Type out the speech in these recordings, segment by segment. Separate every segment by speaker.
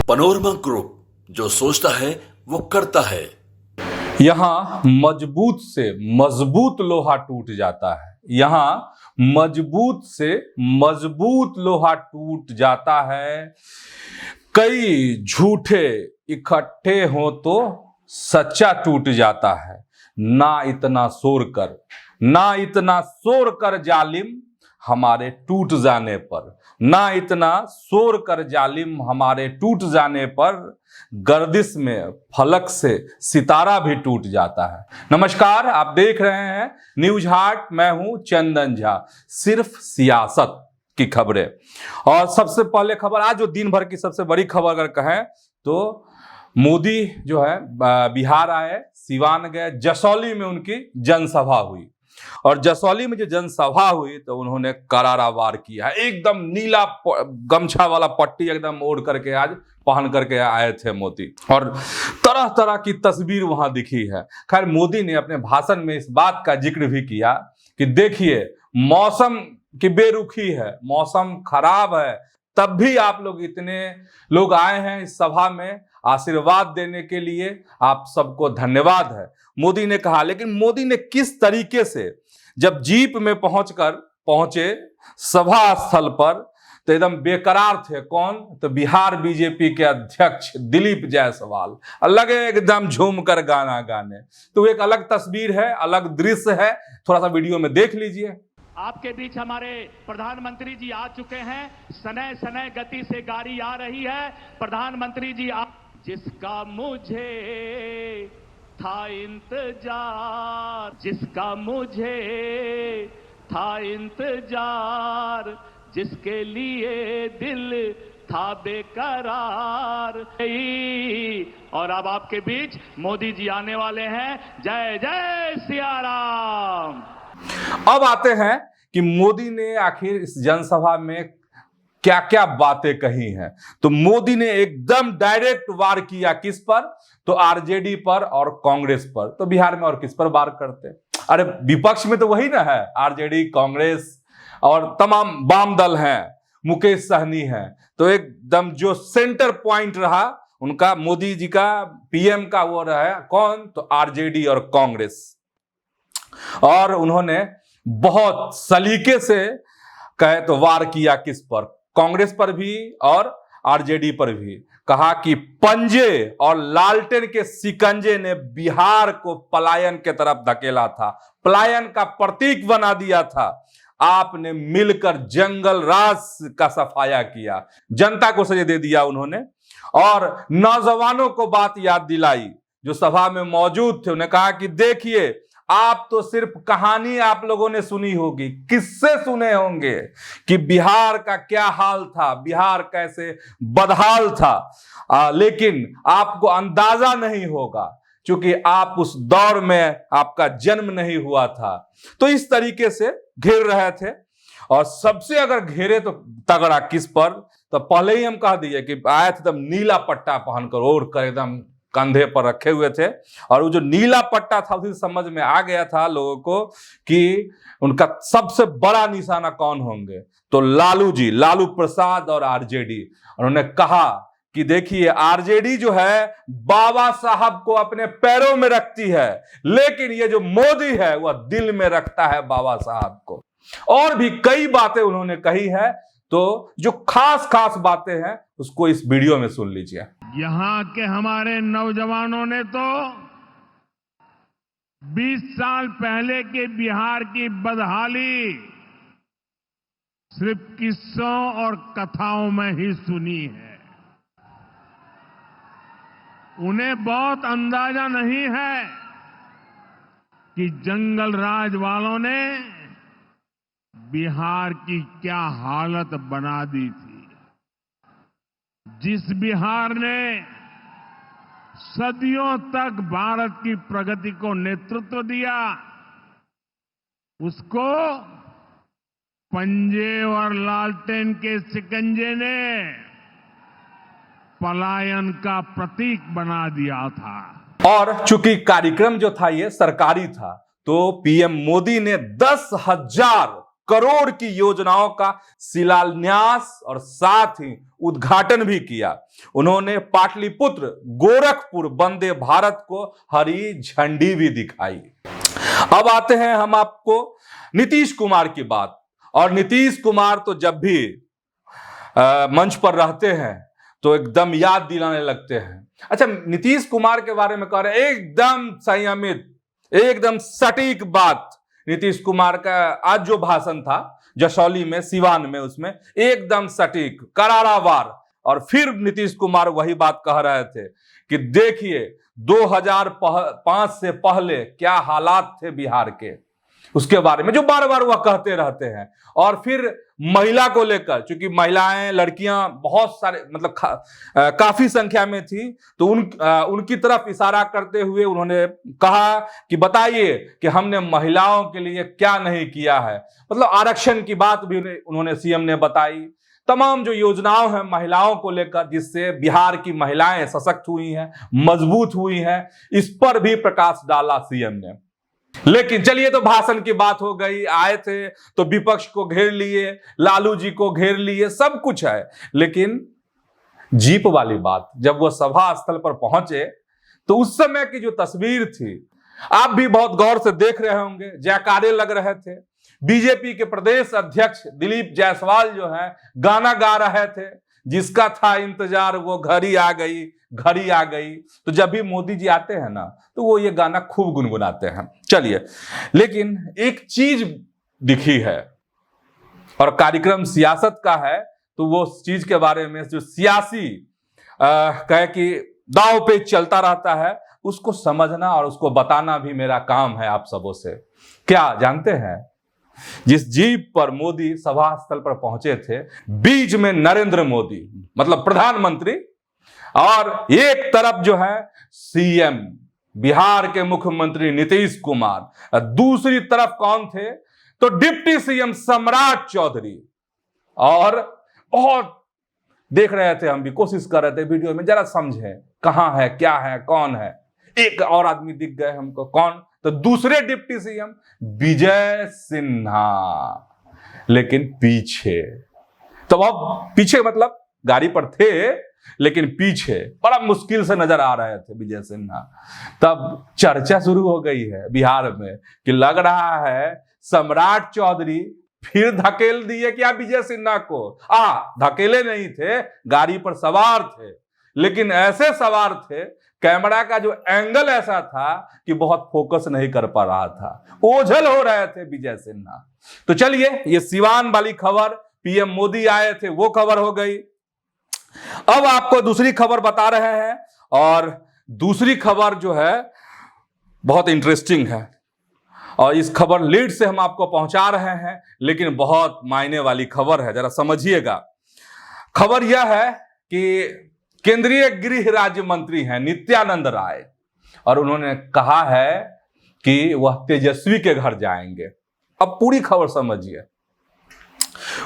Speaker 1: Panorama group, जो सोचता है वो करता है।
Speaker 2: यहाँ मजबूत से मजबूत लोहा टूट जाता है। यहाँ मजबूत से मजबूत लोहा टूट जाता है। कई झूठे इकट्ठे हो तो सच्चा टूट जाता है। ना इतना शोर कर जालिम हमारे टूट जाने पर, ना इतना शोर कर जालिम हमारे टूट जाने पर, गर्दिश में फलक से सितारा भी टूट जाता है। नमस्कार, आप देख रहे हैं न्यूज हाट। मैं हूं चंदन झा। सिर्फ सियासत की खबरें। और सबसे पहले खबर, आज जो दिन भर की सबसे बड़ी खबर अगर कहें तो मोदी जो है बिहार आए, सिवान गए, जसौली में उनकी जनसभा हुई। और जसौली में जो जनसभा हुई तो उन्होंने करारा वार किया। एकदम नीला गमछा वाला पट्टी एकदम ओढ़ करके आज पहन करके आए थे मोदी, और तरह तरह की तस्वीर वहां दिखी है। खैर, मोदी ने अपने भाषण में इस बात का जिक्र भी किया कि देखिए, मौसम की बेरुखी है, मौसम खराब है, तब भी आप लोग इतने लोग आए हैं इस सभा में आशीर्वाद देने के लिए, आप सबको धन्यवाद है, मोदी ने कहा। लेकिन मोदी ने किस तरीके से, जब जीप में पहुंचे सभा स्थल पर, तो एकदम बेकरार थे। कौन? तो बिहार बीजेपी के अध्यक्ष दिलीप जायसवाल लगे एकदम झूम कर गाना गाने। तो एक अलग तस्वीर है, अलग दृश्य है, थोड़ा सा वीडियो में देख लीजिए।
Speaker 3: आपके बीच हमारे प्रधानमंत्री जी आ चुके हैं। सनय सनय गति से गाड़ी आ रही है। प्रधानमंत्री जी जिसका मुझे था इंतजार, जिसका मुझे था इंतजार, जिसके लिए दिल था बेकरार, और अब आपके बीच मोदी जी आने वाले हैं। जय जय सिया राम।
Speaker 2: अब आते हैं कि मोदी ने आखिर इस जनसभा में क्या क्या बातें कही हैं। तो मोदी ने एकदम डायरेक्ट वार किया। किस पर? तो आरजेडी पर और कांग्रेस पर। तो बिहार में और किस पर वार करते? अरे विपक्ष में तो वही ना है, आरजेडी, कांग्रेस और तमाम वाम दल हैं, मुकेश सहनी हैं। तो एकदम जो सेंटर पॉइंट रहा उनका, मोदी जी का, पीएम का, वो रहा कौन? तो आरजेडी और कांग्रेस। और उन्होंने बहुत सलीके से कहे तो वार किया। किस पर? कांग्रेस पर भी और आरजेडी पर भी। कहा कि पंजे और लालटेन के शिकंजे ने बिहार को पलायन के तरफ धकेला था, पलायन का प्रतीक बना दिया था। आपने मिलकर जंगल राज का सफाया किया, जनता को सजा दे दिया उन्होंने। और नौजवानों को बात याद दिलाई जो सभा में मौजूद थे। उन्हें कहा कि देखिए, आप तो सिर्फ कहानी आप लोगों ने सुनी होगी, किस्से सुने होंगे कि बिहार का क्या हाल था, बिहार कैसे बदहाल था, लेकिन आपको अंदाजा नहीं होगा क्योंकि आप उस दौर में आपका जन्म नहीं हुआ था। तो इस तरीके से घेर रहे थे। और सबसे अगर घेरे तो तगड़ा किस पर? तो पहले ही हम कह दिए कि आए थे एकदम नीला पट्टा पहनकर, ओढ़ कर एकदम कंधे पर रखे हुए थे। और वो जो नीला पट्टा था उसी समझ में आ गया था लोगों को कि उनका सबसे बड़ा निशाना कौन होंगे। तो लालू जी, लालू प्रसाद और आरजेडी। उन्होंने कहा कि देखिए, आरजेडी जो है बाबा साहब को अपने पैरों में रखती है, लेकिन ये जो मोदी है वह दिल में रखता है बाबा साहब को। और भी कई बातें उन्होंने कही है। तो जो खास खास बातें हैं उसको इस वीडियो में सुन लीजिए।
Speaker 4: यहां के हमारे नौजवानों ने तो 20 साल पहले के बिहार की बदहाली सिर्फ किस्सों और कथाओं में ही सुनी है। उन्हें बहुत अंदाजा नहीं है कि जंगल राज वालों ने बिहार की क्या हालत बना दी थी। जिस बिहार ने सदियों तक भारत की प्रगति को नेतृत्व दिया, उसको पंजे और लालटेन के शिकंजे ने पलायन का प्रतीक बना दिया था।
Speaker 2: और चूंकि कार्यक्रम जो था ये सरकारी था, तो पीएम मोदी ने 10,000 करोड़ की योजनाओं का शिलान्यास और साथ ही उद्घाटन भी किया। उन्होंने पाटलिपुत्र गोरखपुर वंदे भारत को हरी झंडी भी दिखाई। अब आते हैं हम आपको नीतीश कुमार की बात। और नीतीश कुमार तो जब भी मंच पर रहते हैं तो एकदम याद दिलाने लगते हैं। अच्छा, नीतीश कुमार के बारे में कह रहे हैं, एकदम संयमित, एकदम सटीक बात। नीतीश कुमार का आज जो भाषण था जशौली में, सिवान में, उसमें एकदम सटीक, करारा वार। और फिर नीतीश कुमार वही बात कह रहे थे कि देखिए 2005 से पहले क्या हालात थे बिहार के, उसके बारे में जो बार बार वह कहते रहते हैं। और फिर महिला को लेकर, क्योंकि महिलाएं, लड़कियां बहुत सारे, मतलब काफी संख्या में थी, तो उनकी तरफ इशारा करते हुए उन्होंने कहा कि बताइए कि हमने महिलाओं के लिए क्या नहीं किया है। मतलब आरक्षण की बात भी उन्होंने, सीएम ने बताई। तमाम जो योजनाएं हैं महिलाओं को लेकर, जिससे बिहार की महिलाएं सशक्त हुई हैं, मजबूत हुई हैं, इस पर भी प्रकाश डाला सीएम ने। लेकिन चलिए, तो भाषण की बात हो गई, आए थे तो विपक्ष को घेर लिए, लालू जी को घेर लिए, सब कुछ है। लेकिन जीप वाली बात, जब वो सभा स्थल पर पहुंचे तो उस समय की जो तस्वीर थी, आप भी बहुत गौर से देख रहे होंगे, जयकारे लग रहे थे। बीजेपी के प्रदेश अध्यक्ष दिलीप जायसवाल जो है गाना गा रहे थे, जिसका था इंतजार वो घड़ी आ गई, घड़ी आ गई। तो जब भी मोदी जी आते हैं ना, तो वो ये गाना खूब गुनगुनाते हैं। चलिए, लेकिन एक चीज दिखी है, और कार्यक्रम सियासत का है, तो वो चीज के बारे में जो सियासी कहे कि दांव पे चलता रहता है, उसको समझना और उसको बताना भी मेरा काम है आप सबों से। क्या जानते हैं, जिस जीप पर मोदी सभा स्थल पर पहुंचे थे, बीच में नरेंद्र मोदी मतलब प्रधानमंत्री, और एक तरफ जो है सीएम बिहार के मुख्यमंत्री नीतीश कुमार, दूसरी तरफ कौन थे, तो डिप्टी सीएम सम्राट चौधरी। और बहुत देख रहे थे, हम भी कोशिश कर रहे थे वीडियो में, जरा समझे कहां है, क्या है, कौन है। एक और आदमी दिख गए हमको, कौन, तो दूसरे डिप्टी सीएम विजय सिन्हा, लेकिन पीछे। तो अब पीछे मतलब गाड़ी पर थे, लेकिन पीछे बड़ा मुश्किल से नजर आ रहे थे विजय सिन्हा। तब चर्चा शुरू हो गई है बिहार में कि लग रहा है सम्राट चौधरी फिर धकेल दिए क्या विजय सिन्हा को। धकेले नहीं थे, गाड़ी पर सवार थे, लेकिन ऐसे सवार थे, कैमरा का जो एंगल ऐसा था कि बहुत फोकस नहीं कर पा रहा था, ओझल हो रहे थे विजय सिन्हा। तो चलिए, ये सिवान वाली खबर, पीएम मोदी आए थे, वो खबर हो गई। अब आपको दूसरी खबर बता रहे हैं, और दूसरी खबर जो है बहुत इंटरेस्टिंग है, और इस खबर लीड से हम आपको पहुंचा रहे हैं, लेकिन बहुत मायने वाली खबर है, जरा समझिएगा। खबर यह है कि केंद्रीय गृह राज्य मंत्री हैं नित्यानंद राय, और उन्होंने कहा है कि वह तेजस्वी के घर जाएंगे। अब पूरी खबर समझिए।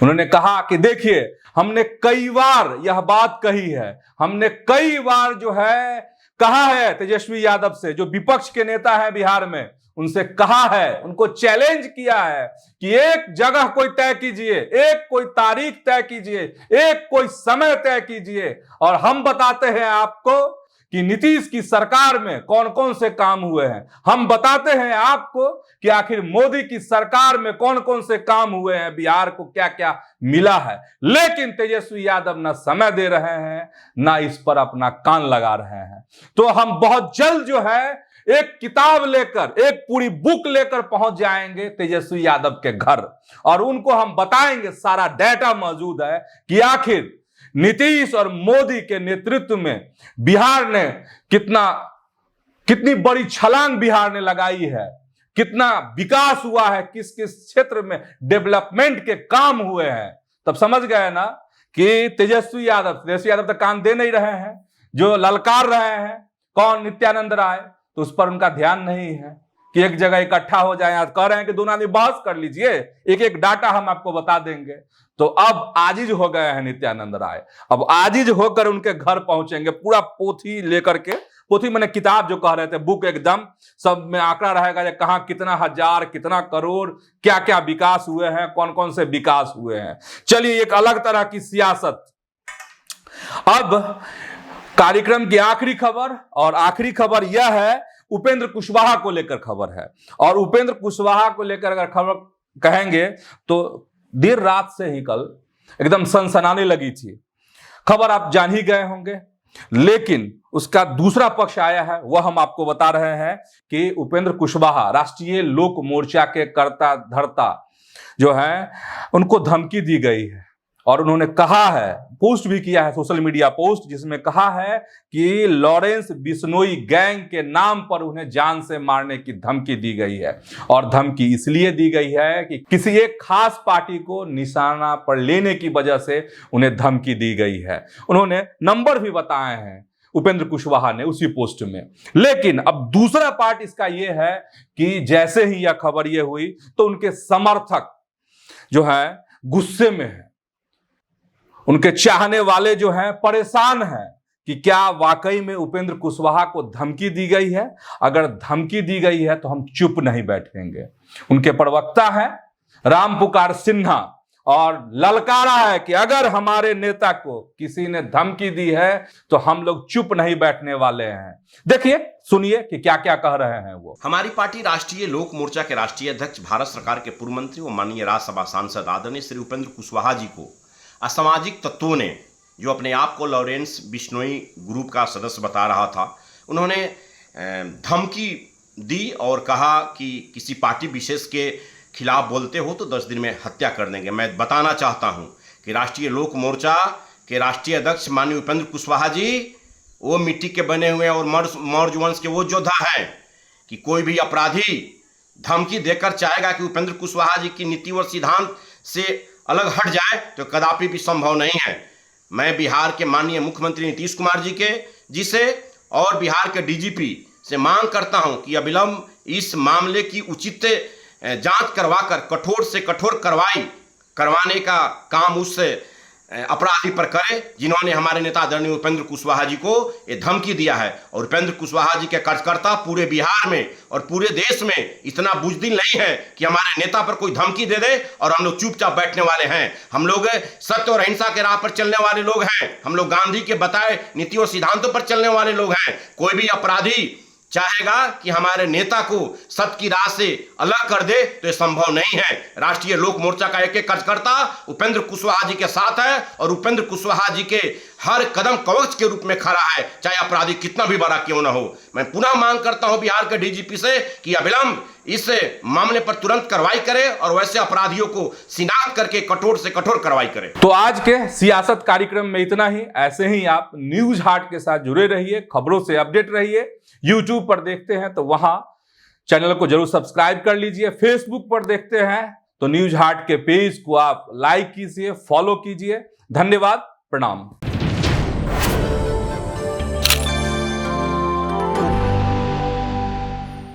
Speaker 2: उन्होंने कहा कि देखिए, हमने कई बार यह बात कही है, हमने कई बार जो है कहा है तेजस्वी यादव से, जो विपक्ष के नेता है बिहार में, उनसे कहा है, उनको चैलेंज किया है कि एक जगह कोई तय कीजिए, एक कोई तारीख तय कीजिए, एक कोई समय तय कीजिए, और हम बताते हैं आपको कि नीतीश की सरकार में कौन कौन से काम हुए हैं। हम बताते हैं आपको कि आखिर मोदी की सरकार में कौन कौन से काम हुए हैं, बिहार को क्या क्या मिला है। लेकिन तेजस्वी यादव ना समय दे रहे हैं, ना इस पर अपना कान लगा रहे हैं। तो हम बहुत जल्द जो है एक किताब लेकर, एक पूरी बुक लेकर पहुंच जाएंगे तेजस्वी यादव के घर, और उनको हम बताएंगे, सारा डेटा मौजूद है कि आखिर नीतीश और मोदी के नेतृत्व में बिहार ने कितनी बड़ी छलांग बिहार ने लगाई है, कितना विकास हुआ है, किस किस क्षेत्र में डेवलपमेंट के काम हुए हैं। तब समझ गए ना कि तेजस्वी यादव तक कान दे नहीं रहे हैं, जो ललकार रहे हैं कौन, नित्यानंद राय, तो उस पर उनका ध्यान नहीं है कि एक जगह इकट्ठा हो जाए। कह रहे हैं कि दोनों आदमी बहस कर लीजिए, एक एक डाटा हम आपको बता देंगे। तो अब आजिज हो गए हैं नित्यानंद राय, अब आजिज होकर उनके घर पहुंचेंगे, पूरा पोथी लेकर के पोथी मैंने किताब जो कह रहे थे, बुक एकदम सब में आंकड़ा रहेगा कहां कितना हजार कितना करोड़ क्या क्या विकास हुए हैं, कौन कौन से विकास हुए हैं। चलिए एक अलग तरह की सियासत। अब कार्यक्रम की आखिरी खबर, और आखिरी खबर यह है उपेंद्र कुशवाहा को लेकर खबर है। और उपेंद्र कुशवाहा को लेकर अगर खबर कहेंगे तो देर रात से ही कल एकदम सनसनाने लगी थी खबर, आप जान ही गए होंगे, लेकिन उसका दूसरा पक्ष आया है, वह हम आपको बता रहे हैं कि उपेंद्र कुशवाहा राष्ट्रीय लोक मोर्चा के कर्ता धर्ता जो है उनको धमकी दी गई है। और उन्होंने कहा है, पोस्ट भी किया है सोशल मीडिया पोस्ट, जिसमें कहा है कि लॉरेंस बिश्नोई गैंग के नाम पर उन्हें जान से मारने की धमकी दी गई है। और धमकी इसलिए दी गई है कि किसी एक खास पार्टी को निशाना पर लेने की वजह से उन्हें धमकी दी गई है। उन्होंने नंबर भी बताए हैं उपेंद्र कुशवाहा ने उसी पोस्ट में। लेकिन अब दूसरा पार्ट इसका यह है कि जैसे ही यह खबर यह हुई तो उनके समर्थक जो है गुस्से में है, उनके चाहने वाले जो हैं परेशान हैं कि क्या वाकई में उपेंद्र कुशवाहा को धमकी दी गई है। अगर धमकी दी गई है तो हम चुप नहीं बैठेंगे। उनके प्रवक्ता हैं रामपुकार सिन्हा, और ललकारा है कि अगर हमारे नेता को किसी ने धमकी दी है तो हम लोग चुप नहीं बैठने वाले हैं। देखिए सुनिए कि क्या क्या कह रहे हैं वो।
Speaker 5: हमारी पार्टी राष्ट्रीय लोक मोर्चा के राष्ट्रीय अध्यक्ष, भारत सरकार के पूर्व मंत्री व माननीय राज्यसभा सांसद आदरणीय श्री उपेंद्र कुशवाहा जी को असामाजिक तत्वों ने, जो अपने आप को लॉरेंस बिश्नोई ग्रुप का सदस्य बता रहा था, उन्होंने धमकी दी और कहा कि किसी पार्टी विशेष के खिलाफ बोलते हो तो 10 दिन में हत्या कर देंगे। मैं बताना चाहता हूं कि राष्ट्रीय लोक मोर्चा के राष्ट्रीय अध्यक्ष माननीय उपेंद्र कुशवाहा जी वो मिट्टी के बने हुए और मौर्य वंश के वो योद्धा हैं कि कोई भी अपराधी धमकी देकर चाहेगा कि उपेंद्र कुशवाहा जी की नीति और सिद्धांत से अलग हट जाए तो कदापि भी संभव नहीं है। मैं बिहार के माननीय मुख्यमंत्री नीतीश कुमार जी से और बिहार के डीजीपी से मांग करता हूं कि अविलंब इस मामले की उचित जांच करवाकर कठोर से कठोर कार्रवाई करवाने का काम उस अपराधी पर करे जिन्होंने हमारे नेता आदरणीय उपेंद्र कुशवाहा जी को ये धमकी दिया है। और उपेंद्र कुशवाहा जी के कार्यकर्ता पूरे बिहार में और पूरे देश में इतना बुजदिल नहीं है कि हमारे नेता पर कोई धमकी दे दे और हम लोग चुपचाप बैठने वाले हैं। हम लोग सत्य और अहिंसा के राह पर चलने वाले लोग हैं। हम लोग गांधी के बताए नीति और सिद्धांतों पर चलने वाले लोग हैं। कोई भी अपराधी चाहेगा कि हमारे नेता को सत्य की राह से अलग कर दे तो यह संभव नहीं है। राष्ट्रीय लोक मोर्चा का एक एक कार्यकर्ता उपेंद्र कुशवाहा जी के साथ है और उपेंद्र कुशवाहा जी के हर कदम कवच के रूप में खड़ा है, चाहे अपराधी कितना भी बड़ा क्यों ना हो। मैं पुनः मांग करता हूं बिहार के डीजीपी से कि अविलंब इस मामले पर तुरंत कार्रवाई करे और वैसे अपराधियों को शिनाख्त करके कठोर से कठोर कार्रवाई करे।
Speaker 2: तो आज के सियासत कार्यक्रम में इतना ही। ऐसे ही आप न्यूज हाट के साथ जुड़े रहिए, खबरों से अपडेट रहिए। यूट्यूब पर देखते हैं तो वहां चैनल को जरूर सब्सक्राइब कर लीजिए। फेसबुक पर देखते हैं तो न्यूज हाट के पेज को आप लाइक कीजिए, फॉलो कीजिए। धन्यवाद, प्रणाम।